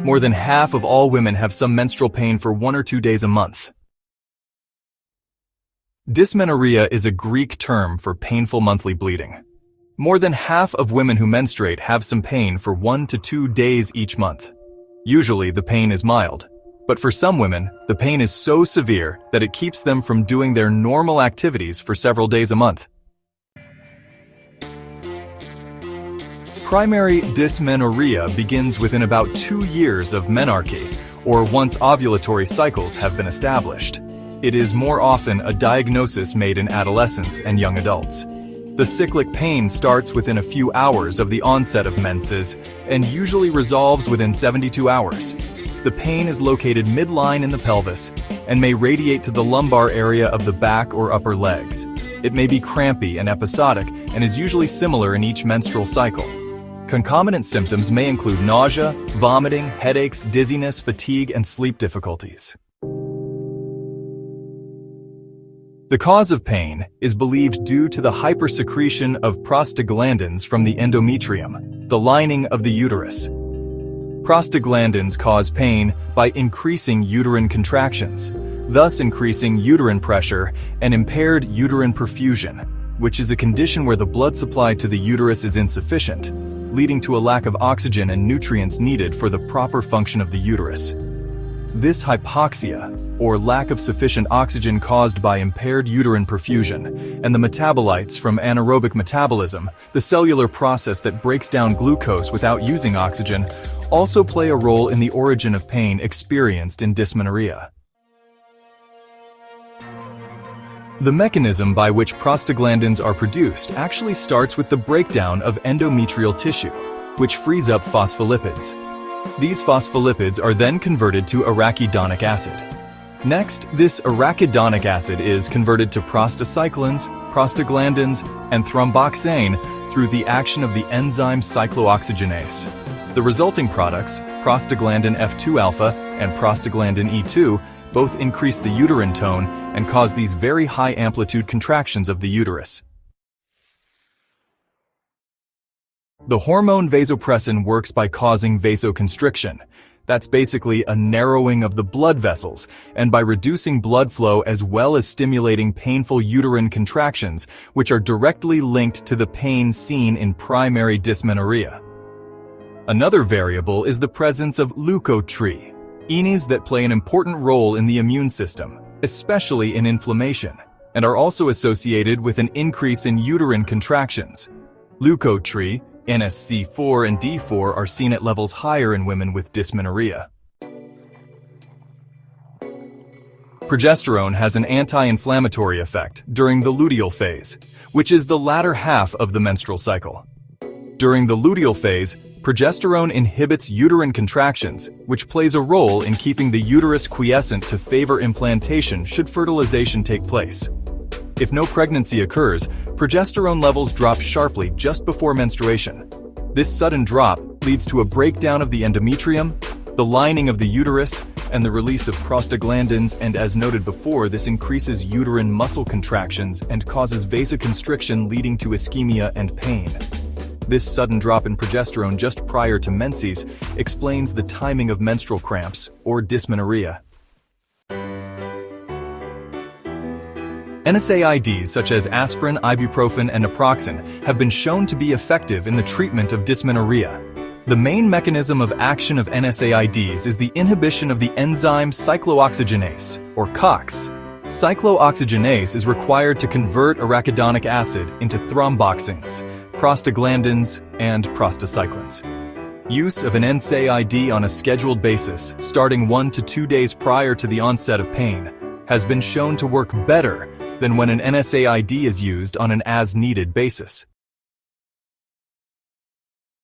More than half of all women have some menstrual pain for 1 or 2 days a month. Dysmenorrhea is a Greek term for painful monthly bleeding. More than half of women who menstruate have some pain for 1 to 2 days each month. Usually the pain is mild, but for some women, the pain is so severe that it keeps them from doing their normal activities for several days a month. Primary dysmenorrhea begins within about 2 years of menarche, or once ovulatory cycles have been established. It is more often a diagnosis made in adolescents and young adults. The cyclic pain starts within a few hours of the onset of menses and usually resolves within 72 hours. The pain is located midline in the pelvis and may radiate to the lumbar area of the back or upper legs. It may be crampy and episodic and is usually similar in each menstrual cycle. Concomitant symptoms may include nausea, vomiting, headaches, dizziness, fatigue, and sleep difficulties. The cause of pain is believed due to the hypersecretion of prostaglandins from the endometrium, the lining of the uterus. Prostaglandins cause pain by increasing uterine contractions, thus increasing uterine pressure and impaired uterine perfusion, which is a condition where the blood supply to the uterus is insufficient, leading to a lack of oxygen and nutrients needed for the proper function of the uterus. This hypoxia, or lack of sufficient oxygen caused by impaired uterine perfusion, and the metabolites from anaerobic metabolism, the cellular process that breaks down glucose without using oxygen, also play a role in the origin of pain experienced in dysmenorrhea. The mechanism by which prostaglandins are produced actually starts with the breakdown of endometrial tissue, which frees up phospholipids. These phospholipids are then converted to arachidonic acid. Next, this arachidonic acid is converted to prostacyclins, prostaglandins, and thromboxane through the action of the enzyme cyclooxygenase. The resulting products, prostaglandin F2-alpha and prostaglandin E2, both increase the uterine tone and cause these very high-amplitude contractions of the uterus. The hormone vasopressin works by causing vasoconstriction. That's basically a narrowing of the blood vessels, and by reducing blood flow as well as stimulating painful uterine contractions, which are directly linked to the pain seen in primary dysmenorrhea. Another variable is the presence of leukotriene that play an important role in the immune system, especially in inflammation, and are also associated with an increase in uterine contractions. Leukotriene, NSC4 and D4 are seen at levels higher in women with dysmenorrhea. Progesterone has an anti-inflammatory effect during the luteal phase, which is the latter half of the menstrual cycle. During the luteal phase, progesterone inhibits uterine contractions, which plays a role in keeping the uterus quiescent to favor implantation should fertilization take place. If no pregnancy occurs, progesterone levels drop sharply just before menstruation. This sudden drop leads to a breakdown of the endometrium, the lining of the uterus, and the release of prostaglandins, and as noted before, this increases uterine muscle contractions and causes vasoconstriction leading to ischemia and pain. This sudden drop in progesterone just prior to menses explains the timing of menstrual cramps, or dysmenorrhea. NSAIDs such as aspirin, ibuprofen, and naproxen have been shown to be effective in the treatment of dysmenorrhea. The main mechanism of action of NSAIDs is the inhibition of the enzyme cyclooxygenase, or COX. Cyclooxygenase is required to convert arachidonic acid into thromboxanes, prostaglandins, and prostacyclins. Use of an NSAID on a scheduled basis, starting 1 to 2 days prior to the onset of pain, has been shown to work better than when an NSAID is used on an as-needed basis.